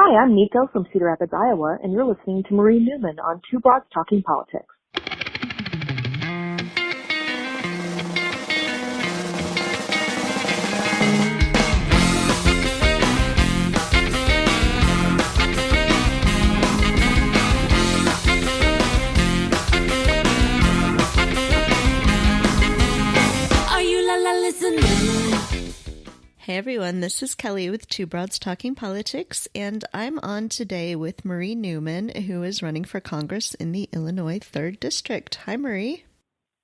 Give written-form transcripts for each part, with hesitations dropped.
Hi, I'm Nico from Cedar Rapids, Iowa, and you're listening to Marie Newman on Two Broads Talking Politics. Are you listening? Hey everyone, this is Kelly with Two Broads Talking Politics, and I'm on today with Marie Newman, who is running for Congress in the Illinois 3rd District. Hi, Marie.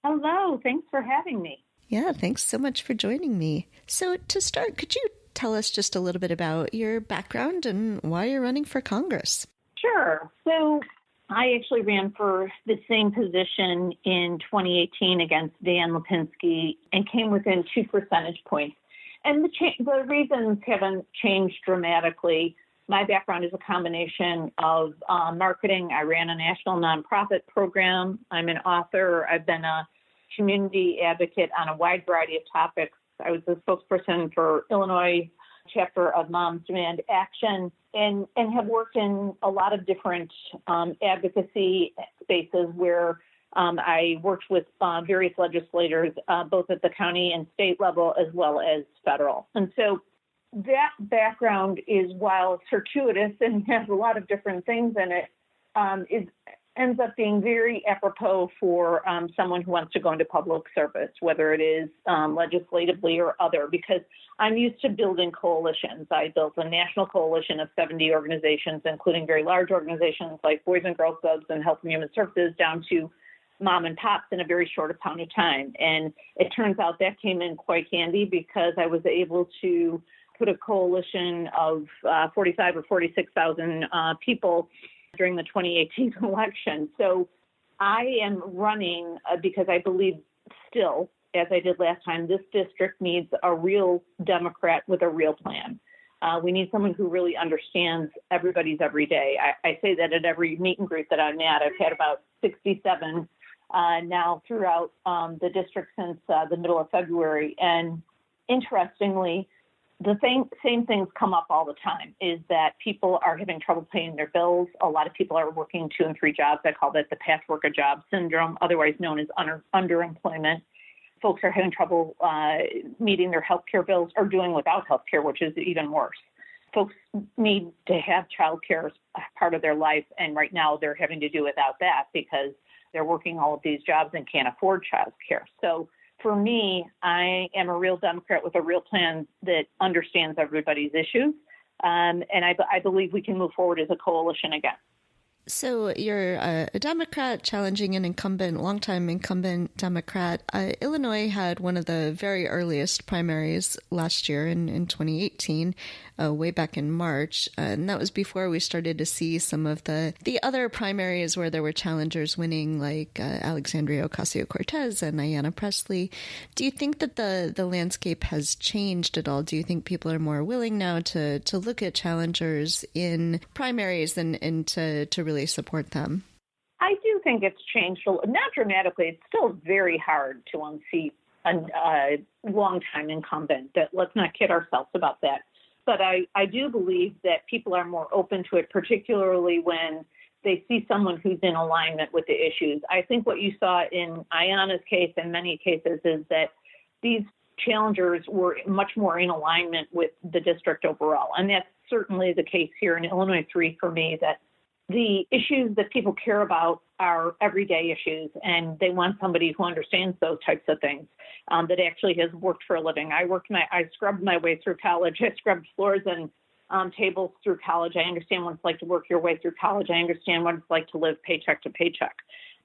Hello, thanks for having me. Yeah, thanks so much for joining me. So to start, could you tell us just a little bit about your background and why you're running for Congress? Sure. So I actually ran for the same position in 2018 against Dan Lipinski and came within 2 percentage points. And the reasons haven't changed dramatically. My background is a combination of marketing. I ran a national nonprofit program. I'm an author. I've been a community advocate on a wide variety of topics. I was the spokesperson for Illinois chapter of Moms Demand Action and have worked in a lot of different advocacy spaces where I worked with various legislators, both at the county and state level, as well as federal. And so that background is, while circuitous and has a lot of different things in it, ends up being very apropos for someone who wants to go into public service, whether it is legislatively or other, because I'm used to building coalitions. I built a national coalition of 70 organizations, including very large organizations like Boys and Girls Clubs and Health and Human Services, down to mom and pops in a very short amount of time. And it turns out that came in quite handy because I was able to put a coalition of 45 or 46,000 people during the 2018 election. So I am running because I believe still, as I did last time, this district needs a real Democrat with a real plan. We need someone who really understands everybody's every day. I say that at every meet and greet that I'm at. I've had about 67 now throughout the district since the middle of February. And interestingly, the same things come up all the time, is that people are having trouble paying their bills. A lot of people are working 2 and 3 jobs. I call that the patchwork of jobs syndrome, otherwise known as underemployment. Folks are having trouble meeting their health care bills or doing without health care, which is even worse. Folks need to have child care as part of their life, and right now they're having to do without that because they're working all of these jobs and can't afford child care. So for me, I am a real Democrat with a real plan that understands everybody's issues, and I believe we can move forward as a coalition again. So you're a Democrat challenging an longtime incumbent Democrat. Illinois had one of the very earliest primaries last year in 2018, way back in March. And that was before we started to see some of the other primaries where there were challengers winning, like Alexandria Ocasio-Cortez and Ayanna Pressley. Do you think that the landscape has changed at all? Do you think people are more willing now to look at challengers in primaries and to really support them? I do think it's changed, not dramatically. It's still very hard to unseat a longtime incumbent. Let's not kid ourselves about that. But I do believe that people are more open to it, particularly when they see someone who's in alignment with the issues. I think what you saw in Ayanna's case and many cases is that these challengers were much more in alignment with the district overall. And that's certainly the case here in Illinois 3 for me, that the issues that people care about are everyday issues, and they want somebody who understands those types of things, that actually has worked for a living. I scrubbed my way through college. I scrubbed floors and tables through college. I understand what it's like to work your way through college. I understand what it's like to live paycheck to paycheck.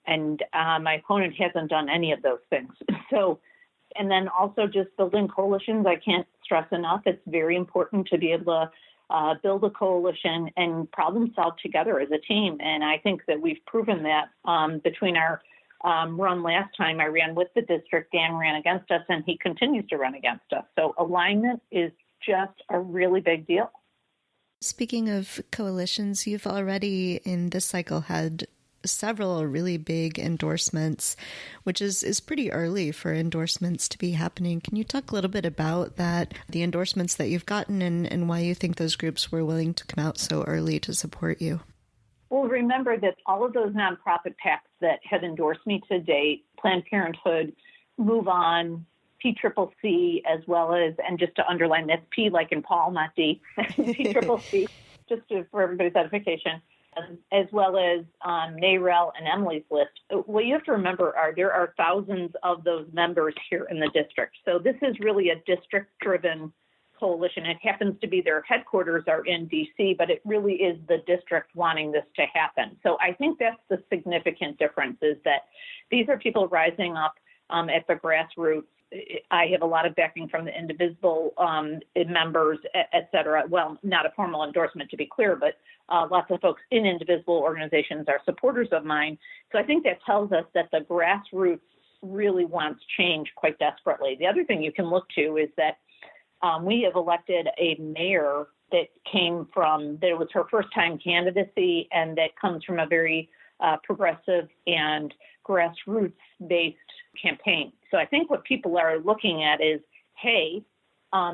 And my opponent hasn't done any of those things. So, and then also just building coalitions, I can't stress enough. It's very important to be able to build a coalition and problem solve together as a team. And I think that we've proven that between our run last time. I ran with the district. Dan ran against us, and he continues to run against us. So alignment is just a really big deal. Speaking of coalitions, you've already in this cycle had several really big endorsements, which is pretty early for endorsements to be happening. Can you talk a little bit about that, the endorsements that you've gotten, and why you think those groups were willing to come out so early to support you? Well, remember that all of those nonprofit PACs that have endorsed me to date, Planned Parenthood, Move On, PCCC, as well as, and just to underline this, P like in Paul, not D, PCCC, for everybody's edification, as well as NAREL and Emily's List. What you have to remember there are thousands of those members here in the district. So this is really a district-driven coalition. It happens to be their headquarters are in D.C., but it really is the district wanting this to happen. So I think that's the significant difference, is that these are people rising up at the grassroots. I have a lot of backing from the Indivisible members, et cetera. Well, not a formal endorsement, to be clear, but lots of folks in Indivisible organizations are supporters of mine. So I think that tells us that the grassroots really wants change quite desperately. The other thing you can look to is that we have elected a mayor that was her first time candidacy, and that comes from a very progressive and grassroots-based campaign. So I think what people are looking at is, hey,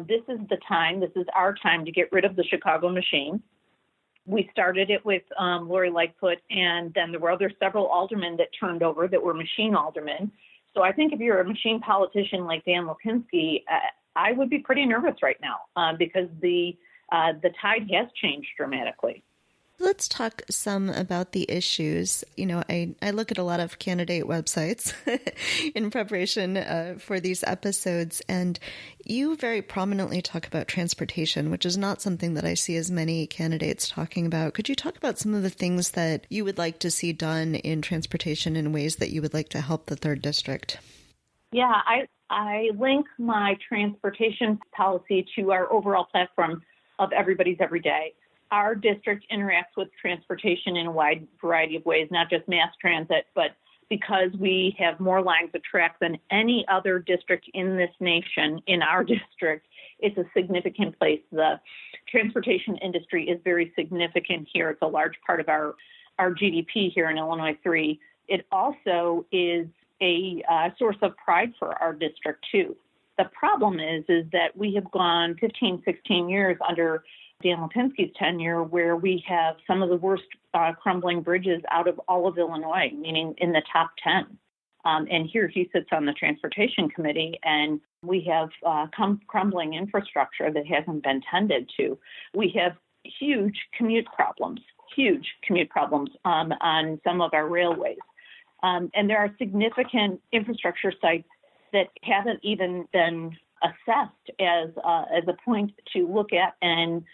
this is our time to get rid of the Chicago machine. We started it with Lori Lightfoot, and then there were several aldermen that turned over that were machine aldermen. So I think if you're a machine politician like Dan Lipinski, I would be pretty nervous right now because the tide has changed dramatically. Let's talk some about the issues. You know, I look at a lot of candidate websites in preparation for these episodes, and you very prominently talk about transportation, which is not something that I see as many candidates talking about. Could you talk about some of the things that you would like to see done in transportation in ways that you would like to help the 3rd District? Yeah, I link my transportation policy to our overall platform of Everybody's Everyday. Our district interacts with transportation in a wide variety of ways, not just mass transit, but because we have more lines of track than any other district in this nation, in our district, it's a significant place. The transportation industry is very significant here. It's a large part of our GDP here in Illinois 3. It also is a source of pride for our district, too. The problem is that we have gone 15, 16 years under Dan Lipinski's tenure where we have some of the worst crumbling bridges out of all of Illinois, meaning in the top 10. And here he sits on the transportation committee, and we have crumbling infrastructure that hasn't been tended to. We have huge commute problems on some of our railways. And there are significant infrastructure sites that haven't even been assessed as a point to look at and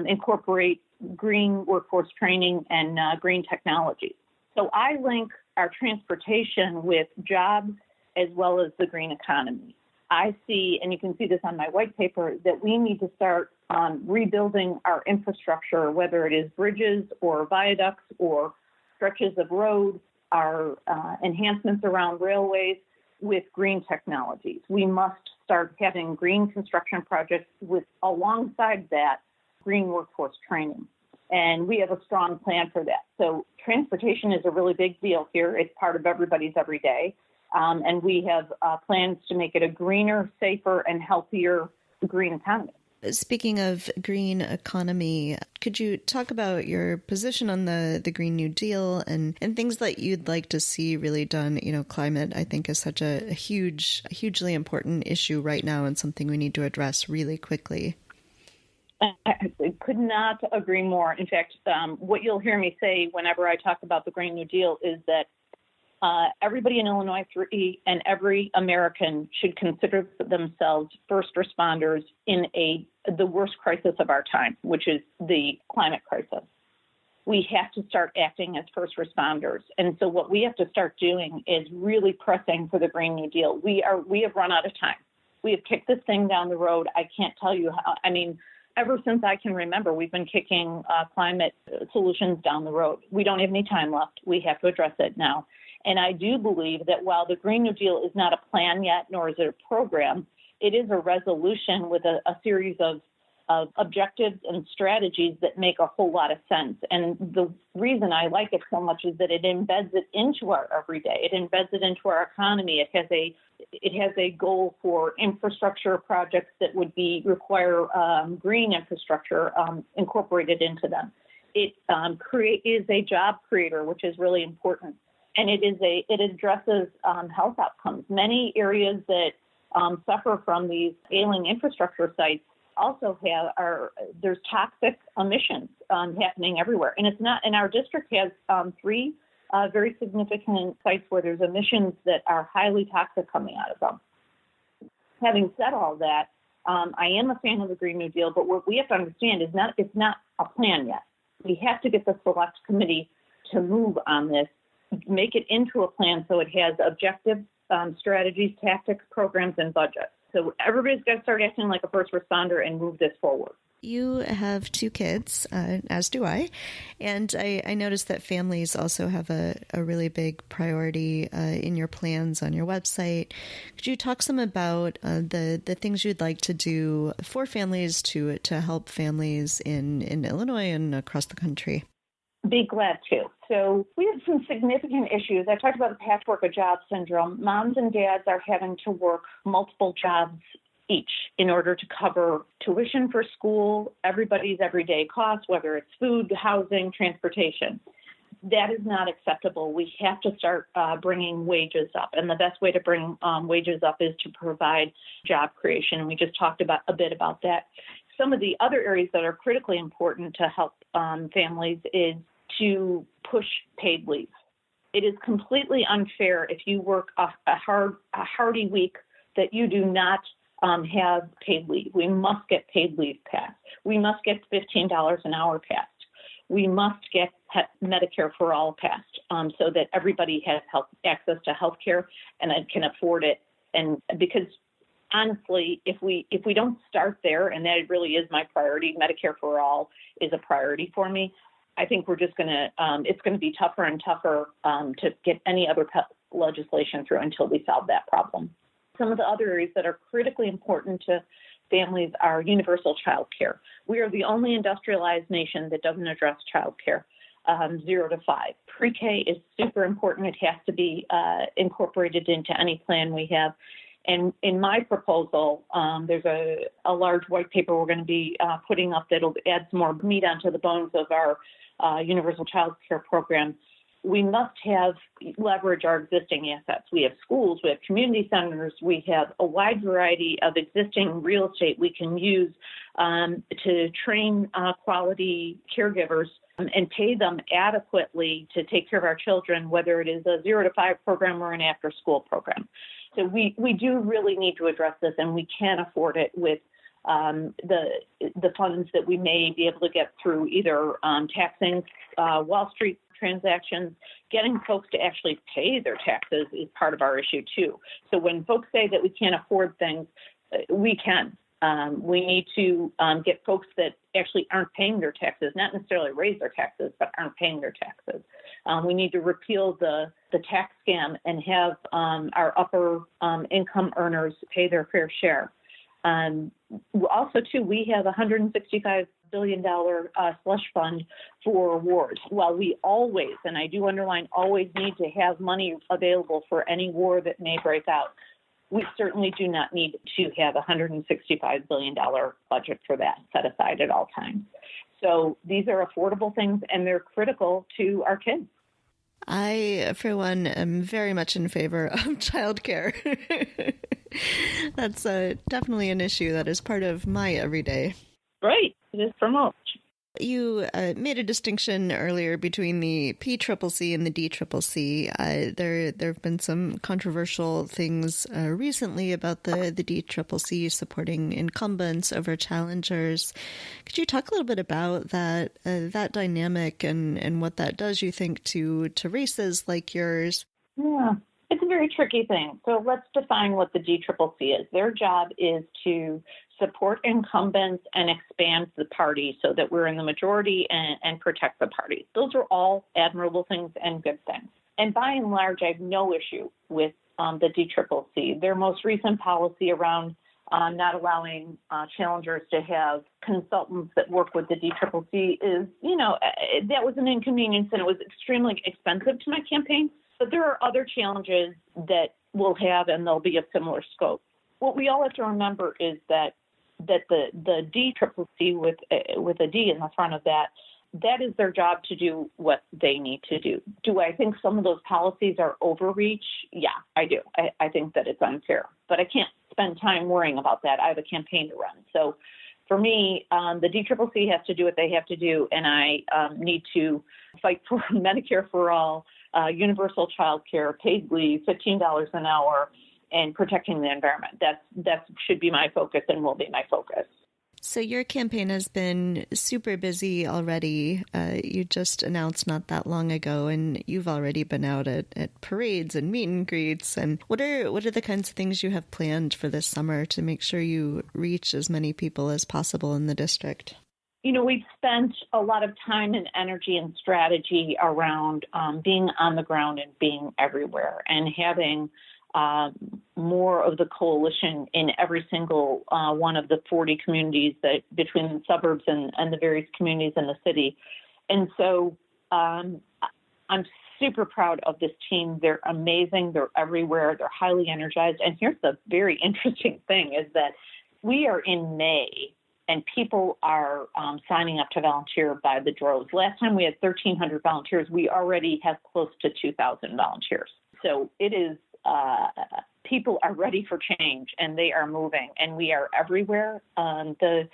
incorporate green workforce training and green technologies. So I link our transportation with jobs as well as the green economy. I see, and you can see this on my white paper, that we need to start rebuilding our infrastructure, whether it is bridges or viaducts or stretches of road, our enhancements around railways with green technologies. We must start having green construction projects with, alongside that, green workforce training. And we have a strong plan for that. So transportation is a really big deal here. It's part of everybody's everyday. And we have plans to make it a greener, safer, and healthier green economy. Speaking of green economy, could you talk about your position on the Green New Deal and things that you'd like to see really done? You know, climate, I think, is such a hugely important issue right now and something we need to address really quickly. I could not agree more. In fact, what you'll hear me say whenever I talk about the Green New Deal is that everybody in Illinois 3 and every American should consider themselves first responders in the worst crisis of our time, which is the climate crisis. We have to start acting as first responders. And so what we have to start doing is really pressing for the Green New Deal. We have run out of time. We have kicked this thing down the road. I can't tell you how. I mean, ever since I can remember, we've been kicking climate solutions down the road. We don't have any time left. We have to address it now. And I do believe that while the Green New Deal is not a plan yet, nor is it a program, it is a resolution with a series of of objectives and strategies that make a whole lot of sense. And the reason I like it so much is that it embeds it into our everyday. It embeds it into our economy. It has a goal for infrastructure projects that would require green infrastructure incorporated into them. It is a job creator, which is really important, and it addresses health outcomes. Many areas that suffer from these ailing infrastructure sites also there's toxic emissions happening everywhere, and it's not. And our district has three very significant sites where there's emissions that are highly toxic coming out of them. Having said all that, I am a fan of the Green New Deal, but what we have to understand is it's not a plan yet. We have to get the select committee to move on this, make it into a plan so it has objectives, strategies, tactics, programs, and budgets. So everybody's got to start acting like a first responder and move this forward. You have two kids, as do I, and I noticed that families also have a really big priority in your plans on your website. Could you talk some about the things you'd like to do for families to help families in Illinois and across the country? Be glad to. So we have some significant issues. I talked about the patchwork of jobs syndrome. Moms and dads are having to work multiple jobs each in order to cover tuition for school, everybody's everyday costs, whether it's food, housing, transportation. That is not acceptable. We have to start bringing wages up. And the best way to bring wages up is to provide job creation. And we just talked a bit about that. Some of the other areas that are critically important to help families is to push paid leave. It is completely unfair if you work a hearty week that you do not have paid leave. We must get paid leave passed. We must get $15 an hour passed. We must get Medicare for all passed so that everybody has access to health care and can afford it. And because honestly, if we don't start there, and that really is my priority, Medicare for all is a priority for me, I think we're just it's going to be tougher and tougher to get any other legislation through until we solve that problem. Some of the other areas that are critically important to families are universal child care. We are the only industrialized nation that doesn't address child care, 0 to 5. Pre-K is super important. It has to be incorporated into any plan we have. And in my proposal, there's a large white paper we're going to be putting up that'll add some more meat onto the bones of our universal child care program. We must leverage our existing assets. We have schools, we have community centers, we have a wide variety of existing real estate we can use to train quality caregivers and pay them adequately to take care of our children, whether it is a 0 to 5 program or an after-school program. So we do really need to address this, and we can afford it with the funds that we may be able to get through either taxing Wall Street transactions. Getting folks to actually pay their taxes is part of our issue too. So when folks say that we can't afford things, we can. We need to get folks that actually aren't paying their taxes, not necessarily raise their taxes, but aren't paying their taxes. We need to repeal the tax scam and have our upper income earners pay their fair share. Also, too, we have a $165 billion slush fund for wars. While we always, and I do underline always, need to have money available for any war that may break out, we certainly do not need to have a $165 billion budget for that set aside at all times. So these are affordable things, and they're critical to our kids. I, for one, am very much in favor of childcare. That's definitely an issue that is part of my everyday. Right. It is for most. You made a distinction earlier between the PCCC and the DCCC. There have been some controversial things recently about the DCCC supporting incumbents over challengers. Could you talk a little bit about that dynamic and what that does, you think, to races like yours? Yeah, it's a very tricky thing. So let's define what the DCCC is. Their job is to support incumbents and expand the party so that we're in the majority and protect the party. Those are all admirable things and good things. And by and large, I have no issue with the DCCC. Their most recent policy around not allowing challengers to have consultants that work with the DCCC is, that was an inconvenience, and it was extremely expensive to my campaign. But there are other challenges that we'll have, and they'll be of similar scope. What we all have to remember is that the DCCC with a D in the front of that is their job to do what they need to do. Do I think some of those policies are overreach? Yeah, I do. I think that it's unfair, but I can't spend time worrying about that. I have a campaign to run. So for me, the DCCC has to do what they have to do, and I need to fight for Medicare for all, universal child care, paid leave, $15 an hour, and protecting the environment. That should be my focus and will be my focus. So your campaign has been super busy already. You just announced not that long ago, and you've already been out at parades and meet and greets. And what are the kinds of things you have planned for this summer to make sure you reach as many people as possible in the district? We've spent a lot of time and energy and strategy around being on the ground and being everywhere and having more of the coalition in every single one of the 40 communities that between the suburbs and the various communities in the city. And so I'm super proud of this team. They're amazing. They're everywhere. They're highly energized. And here's the very interesting thing is that we are in May and people are signing up to volunteer by the droves. Last time we had 1,300 volunteers. We already have close to 2,000 volunteers. So it is people are ready for change and they are moving and we are everywhere. The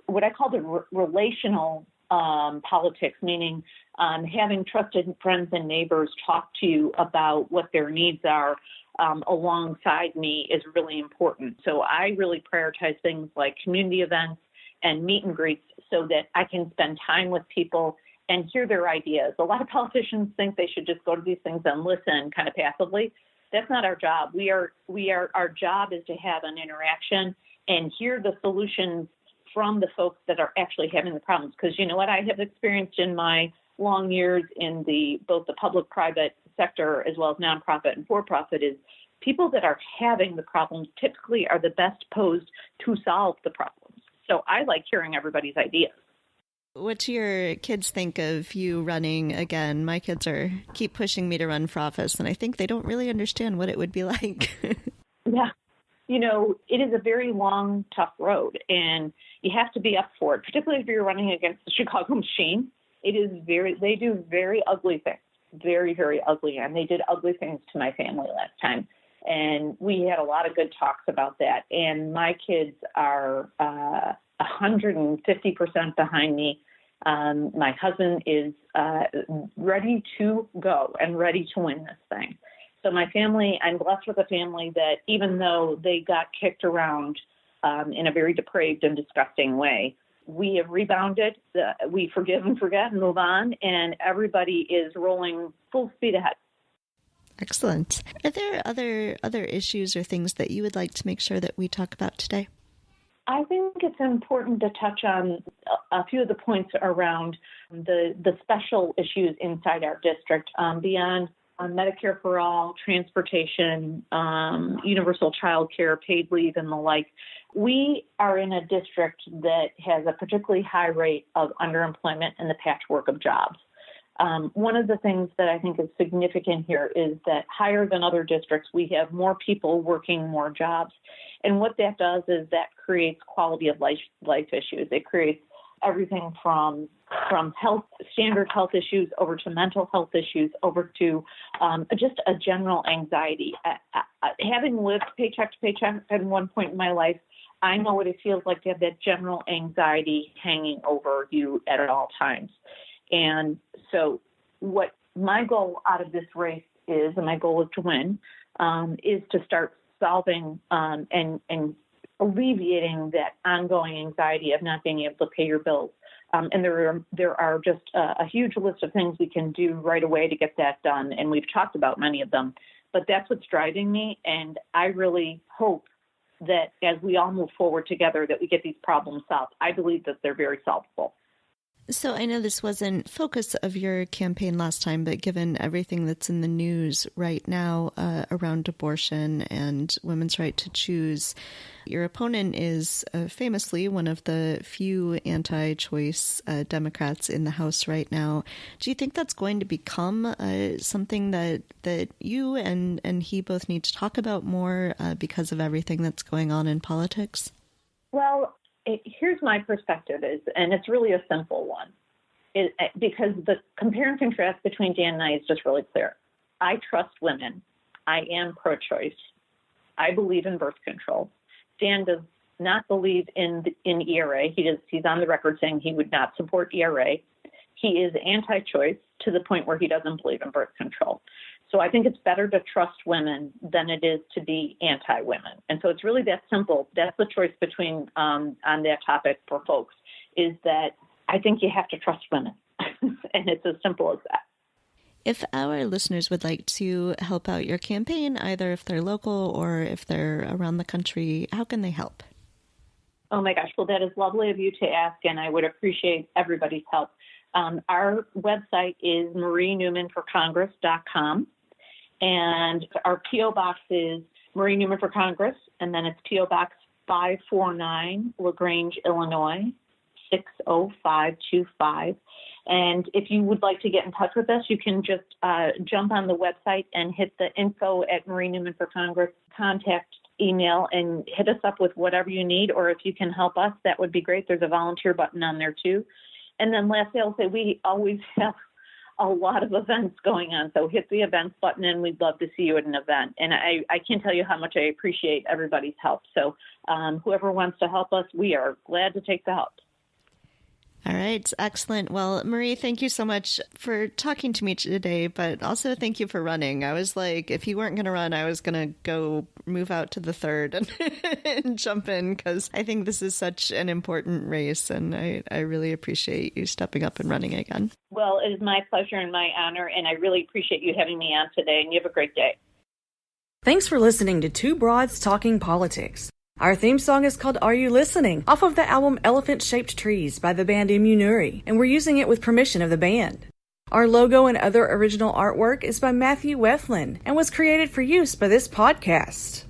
what I call the relational politics, meaning having trusted friends and neighbors talk to you about what their needs are alongside me is really important. So I really prioritize things like community events and meet and greets so that I can spend time with people and hear their ideas. A lot of politicians think they should just go to these things and listen kind of passively. That's not our job. Our job is to have an interaction and hear the solutions from the folks that are actually having the problems. Because you know what I have experienced in my long years in both the public-private sector as well as nonprofit and for-profit is people that are having the problems typically are the best posed to solve the problems. So I like hearing everybody's ideas. What do your kids think of you running again? My kids keep pushing me to run for office, and I think they don't really understand what it would be like. Yeah. It is a very long, tough road, and you have to be up for it, particularly if you're running against the Chicago machine. They do very ugly things, very, very ugly, and they did ugly things to my family last time. And we had a lot of good talks about that. And my kids are 150% behind me. My husband is ready to go and ready to win this thing. So my family, I'm blessed with a family that even though they got kicked around in a very depraved and disgusting way, we have rebounded. We forgive and forget and move on, and everybody is rolling full speed ahead. Excellent. Are there other issues or things that you would like to make sure that we talk about today? I think it's important to touch on a few of the points around the special issues inside our district beyond Medicare for all, transportation, universal child care, paid leave, and the like. We are in a district that has a particularly high rate of underemployment and the patchwork of jobs. One of the things that I think is significant here is that higher than other districts, we have more people working more jobs. And what that does is that creates quality of life issues. It creates everything from standard health issues over to mental health issues over to just a general anxiety. Having lived paycheck to paycheck at one point in my life, I know what it feels like to have that general anxiety hanging over you at all times. And so what my goal out of this race is, and my goal is to win, is to start solving and alleviating that ongoing anxiety of not being able to pay your bills. And there are just a huge list of things we can do right away to get that done, and we've talked about many of them. But that's what's driving me, and I really hope that as we all move forward together that we get these problems solved. I believe that they're very solvable. So I know this wasn't focus of your campaign last time, but given everything that's in the news right now around abortion and women's right to choose, your opponent is famously one of the few anti-choice Democrats in the House right now. Do you think that's going to become something that you and he both need to talk about more because of everything that's going on in politics? Well, here's my perspective and it's really a simple one, because the compare and contrast between Dan and I is just really clear. I trust women. I am pro-choice. I believe in birth control. Dan does not believe in ERA. He's on the record saying he would not support ERA. He is anti-choice to the point where he doesn't believe in birth control. So I think it's better to trust women than it is to be anti-women. And so it's really that simple. That's the choice between, on that topic for folks, is that I think you have to trust women. And it's as simple as that. If our listeners would like to help out your campaign, either if they're local or if they're around the country, how can they help? Oh my gosh, well, that is lovely of you to ask, and I would appreciate everybody's help. Our website is marienewmanforcongress.com. And our P.O. Box is Marie Newman for Congress, and then it's P.O. Box 549, LaGrange, Illinois, 60525. And if you would like to get in touch with us, you can just jump on the website and hit the info at Marie Newman for Congress contact email and hit us up with whatever you need, or if you can help us, that would be great. There's a volunteer button on there too. And then lastly, I'll say we always have a lot of events going on. So hit the events button and we'd love to see you at an event. And I can't tell you how much I appreciate everybody's help. So whoever wants to help us, we are glad to take the help. All right. Excellent. Well, Marie, thank you so much for talking to me today, but also thank you for running. I was like, if you weren't going to run, I was going to go move out to the third and jump in, because I think this is such an important race, and I really appreciate you stepping up and running again. Well, it is my pleasure and my honor, and I really appreciate you having me on today, and you have a great day. Thanks for listening to Two Broads Talking Politics. Our theme song is called Are You Listening? Off of the album Elephant Shaped Trees by the band Immunuri, and we're using it with permission of the band. Our logo and other original artwork is by Matthew Weflin and was created for use by this podcast.